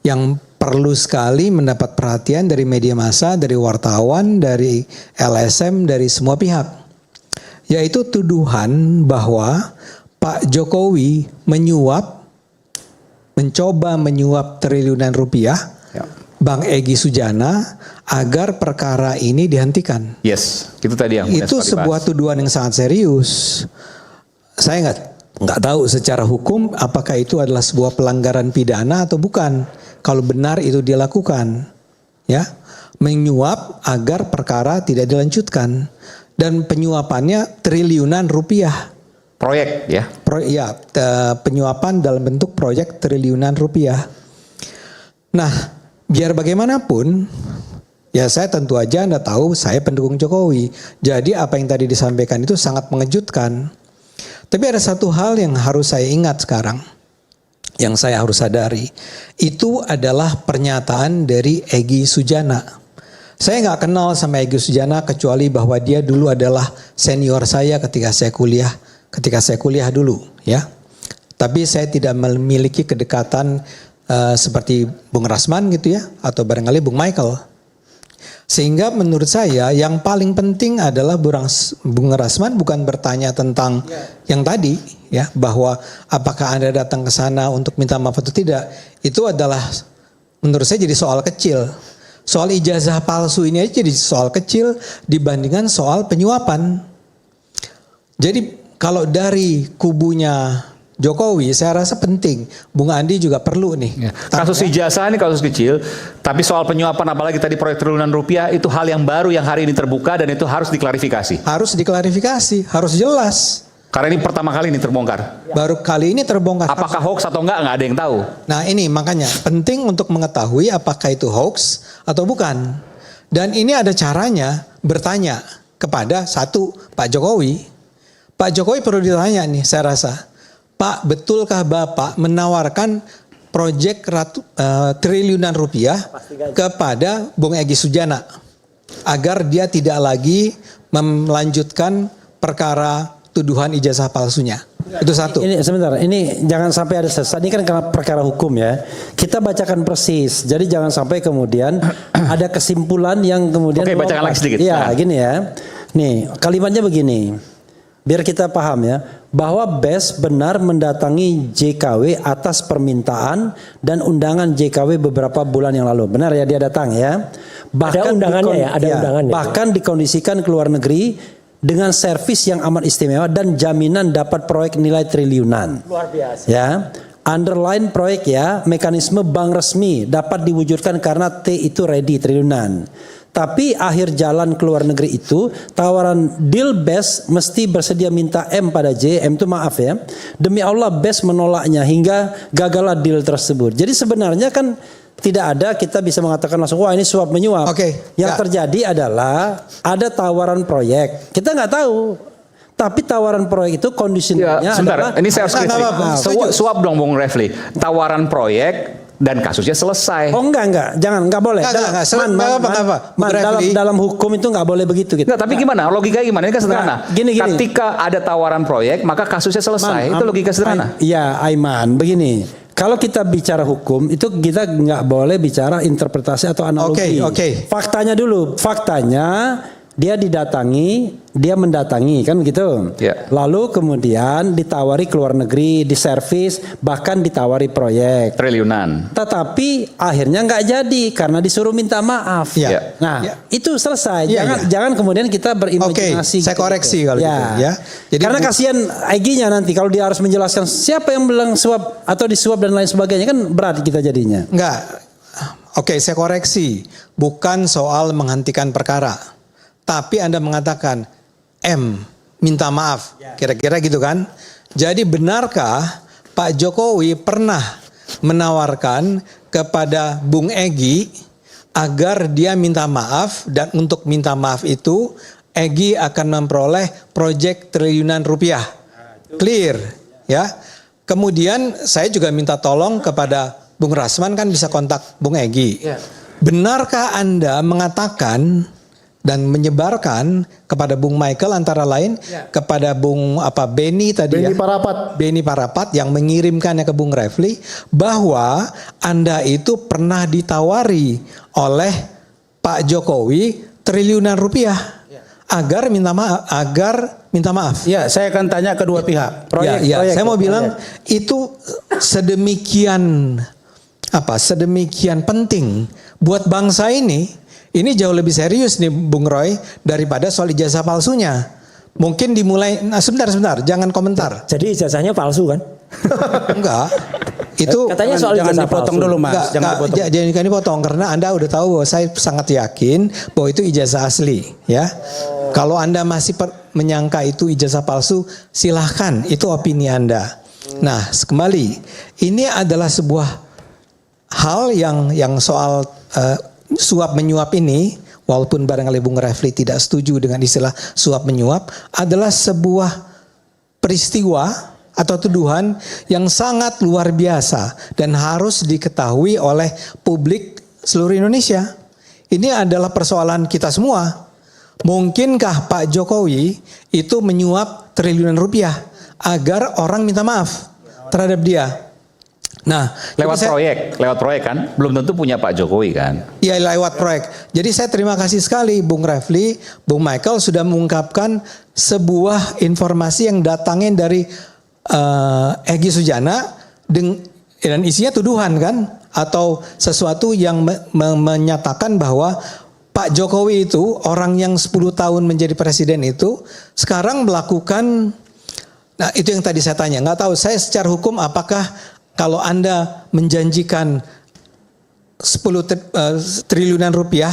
yang perlu sekali mendapat perhatian dari media massa, dari wartawan, dari LSM, dari semua pihak. Yaitu tuduhan bahwa Pak Jokowi mencoba menyuap triliunan rupiah Bang Egy Sujana agar perkara ini dihentikan. Yes, itu tadi yang itu sebuah tuduhan yang sangat serius. Saya nggak tahu secara hukum apakah itu adalah sebuah pelanggaran pidana atau bukan. Kalau benar itu dilakukan, ya, menyuap agar perkara tidak dilanjutkan, dan penyuapannya triliunan rupiah. Proyek, ya? Penyuapan dalam bentuk proyek triliunan rupiah. Nah, biar bagaimanapun, ya saya tentu aja Anda tahu saya pendukung Jokowi. Jadi apa yang tadi disampaikan itu sangat mengejutkan. Tapi ada satu hal yang harus saya ingat sekarang, yang saya harus sadari, itu adalah pernyataan dari Egy Sujana. Saya nggak kenal sama Egy Sujana kecuali bahwa dia dulu adalah senior saya ketika saya kuliah dulu, ya. Tapi saya tidak memiliki kedekatan seperti Bung Rasman gitu ya, atau barangkali Bung Michael. Sehingga menurut saya yang paling penting adalah Bung Rasman bukan bertanya tentang yang tadi, ya, bahwa apakah Anda datang ke sana untuk minta maaf atau tidak. Itu adalah menurut saya jadi soal kecil. Soal ijazah palsu ini aja jadi soal kecil dibandingkan soal penyuapan. Jadi kalau dari kubunya Jokowi, saya rasa penting. Bung Andi juga perlu nih. Ya. Kasus ijazah ini kasus kecil, tapi soal penyuapan apalagi tadi proyek triliunan rupiah itu hal yang baru yang hari ini terbuka dan itu harus diklarifikasi. Harus diklarifikasi, harus jelas. Karena ini pertama kali ini terbongkar. Baru kali ini terbongkar. Apakah hoax atau enggak ada yang tahu. Nah ini makanya penting untuk mengetahui apakah itu hoax atau bukan. Dan ini ada caranya bertanya kepada Pak Jokowi. Pak Jokowi perlu ditanya nih saya rasa. Pak, betulkah Bapak menawarkan proyek triliunan rupiah kepada Bung Egy Sujana agar dia tidak lagi melanjutkan perkara tuduhan ijazah palsunya? Itu satu. Ini sebentar, ini jangan sampai ada sesat. Ini kan karena perkara hukum ya. Kita bacakan persis. Jadi jangan sampai kemudian ada kesimpulan yang kemudian. Oke, bacakan lagi sedikit. Iya, gini ya. Nih, kalimatnya begini. Biar kita paham ya, bahwa BES benar mendatangi JKW atas permintaan dan undangan JKW beberapa bulan yang lalu. Benar ya, dia datang ya. Bahkan ada undangannya ya, ada undangannya. Bahkan dikondisikan ke luar negeri dengan servis yang amat istimewa dan jaminan dapat proyek nilai triliunan. Luar biasa. Ya. Underline proyek ya, mekanisme bank resmi dapat diwujudkan karena T itu ready triliunan. Tapi akhir jalan ke luar negeri itu tawaran deal BES mesti bersedia minta M pada J. M itu maaf ya. Demi Allah BES menolaknya hingga gagallah deal tersebut. Jadi sebenarnya kan tidak ada kita bisa mengatakan langsung wah ini suap menyuap. Yang terjadi adalah ada tawaran proyek. Kita nggak tahu. Tapi tawaran proyek itu kondisinya adalah. Ini saya harus suap dong Bung Refli. Tawaran proyek dan kasusnya selesai. Oh enggak, enggak boleh. Dalam hukum itu enggak boleh begitu gitu. Enggak, tapi gimana? Logikanya gimana? Ini kan sederhana. Gini. Ketika ada tawaran proyek, maka kasusnya selesai. Itu logika sederhana. Iya, Aiman, begini. Kalau kita bicara hukum, itu kita nggak boleh bicara interpretasi atau analogi. Faktanya dulu. Faktanya dia mendatangi kan gitu. Lalu kemudian ditawari ke luar negeri, diservis, bahkan ditawari proyek triliunan. Tetapi akhirnya nggak jadi karena disuruh minta maaf. Nah, itu selesai. Jangan kemudian kita berimajinasi. Saya koreksi kalau gitu ya. Jadi karena kasihan Egy-nya nanti kalau dia harus menjelaskan siapa yang bilang suap atau disuap dan lain sebagainya kan berat kita jadinya. Enggak. Saya koreksi. Bukan soal menghentikan perkara. Tapi Anda mengatakan M minta maaf, kira-kira gitu kan? Jadi benarkah Pak Jokowi pernah menawarkan kepada Bung Egy agar dia minta maaf dan untuk minta maaf itu Egy akan memperoleh proyek triliunan rupiah? Clear, ya. Kemudian saya juga minta tolong kepada Bung Rasman kan bisa kontak Bung Egy. Benarkah Anda mengatakan dan menyebarkan kepada Bung Michael antara lain kepada Bung Beni tadi Beni Parapat yang mengirimkannya ke Bung Refli bahwa Anda itu pernah ditawari oleh Pak Jokowi triliunan rupiah agar minta maaf. Ya, saya akan tanya kedua pihak. Proyek. Saya mau bilang itu sedemikian penting buat bangsa ini. Ini jauh lebih serius nih Bung Roy daripada soal ijazah palsunya. Mungkin dimulai, sebentar, jangan komentar. Jadi ijazahnya palsu kan? Enggak. Itu katanya soal jangan ijazah dipotong palsu. dulu Mas. Jangan dipotong karena Anda udah tahu bahwa saya sangat yakin bahwa itu ijazah asli, ya. Kalau Anda masih menyangka itu ijazah palsu, silahkan, itu opini Anda. Nah, kembali, ini adalah sebuah hal yang soal suap menyuap ini, walaupun barangkali Bung Refli tidak setuju dengan istilah suap menyuap, adalah sebuah peristiwa atau tuduhan yang sangat luar biasa dan harus diketahui oleh publik seluruh Indonesia. Ini adalah persoalan kita semua. Mungkinkah Pak Jokowi itu menyuap triliunan rupiah agar orang minta maaf terhadap dia? Nah, lewat proyek kan, belum tentu punya Pak Jokowi kan? Iya, lewat proyek. Jadi saya terima kasih sekali Bung Refli, Bung Michael sudah mengungkapkan sebuah informasi yang datangnya dari Egy Sujana dan isinya tuduhan kan, atau sesuatu yang menyatakan bahwa Pak Jokowi itu orang yang 10 tahun menjadi presiden itu sekarang melakukan, nah itu yang tadi saya tanya, nggak tahu saya secara hukum apakah kalau Anda menjanjikan 10 triliunan rupiah,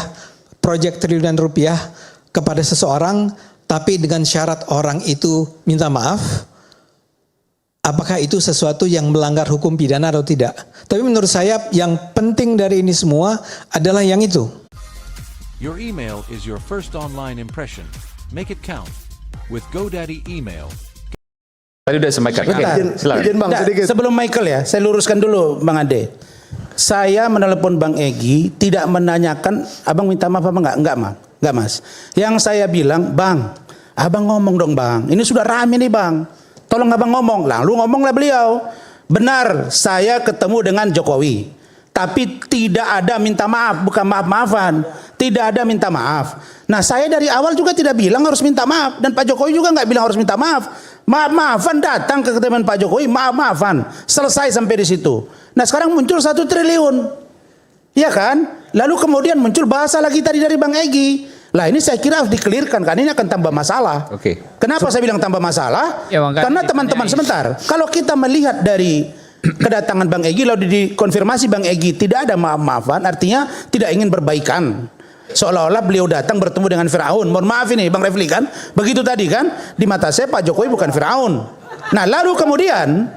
proyek triliunan rupiah kepada seseorang, tapi dengan syarat orang itu minta maaf, apakah itu sesuatu yang melanggar hukum pidana atau tidak? Tapi menurut saya yang penting dari ini semua adalah yang itu. Your email is your first online impression. Make it count with GoDaddy email. Tadi udah sampaikan. Silakan. Bang, sebelum Michael ya, saya luruskan dulu Bang Ade. Saya menelepon Bang Egy tidak menanyakan abang minta maaf apa enggak Mas. Yang saya bilang, Bang, abang ngomong dong Bang. Ini sudah rame nih Bang. Tolong abang ngomong. Lalu ngomonglah beliau. Benar, saya ketemu dengan Jokowi. Tapi tidak ada minta maaf, bukan maaf-maafan. Tidak ada minta maaf. Nah, saya dari awal juga tidak bilang harus minta maaf. Dan Pak Jokowi juga nggak bilang harus minta maaf. Maaf-maafan datang ke ketemuan Pak Jokowi, maaf-maafan. Selesai sampai di situ. Nah, sekarang muncul 1 triliun. Ya kan? Lalu kemudian muncul bahasa lagi tadi dari Bang Egy. Lah ini saya kira harus dikelirkan, karena ini akan tambah masalah. Oke. Kenapa saya bilang tambah masalah? Ya, Bang, karena teman-teman sebentar. Kalau kita melihat dari kedatangan Bang Egy, lalu dikonfirmasi Bang Egy tidak ada maaf-maafan, artinya tidak ingin berbaikan. Seolah-olah beliau datang bertemu dengan Firaun. Mohon maaf ini Bang Refli kan, begitu tadi kan, di mata saya Pak Jokowi bukan Firaun. Nah lalu kemudian,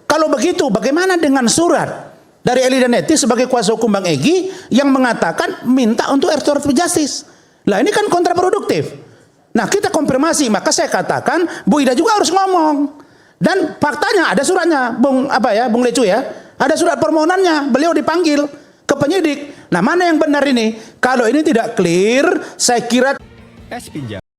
kalau begitu bagaimana dengan surat dari Eli Danetti sebagai kuasa hukum Bang Egy yang mengatakan minta untuk restoratif justice? Lah ini kan kontraproduktif. Nah kita konfirmasi, maka saya katakan Bu Ida juga harus ngomong. Dan faktanya ada suratnya, Bung Lecu ya, ada surat permohonannya, beliau dipanggil ke penyidik. Nah mana yang benar ini? Kalau ini tidak clear, saya kira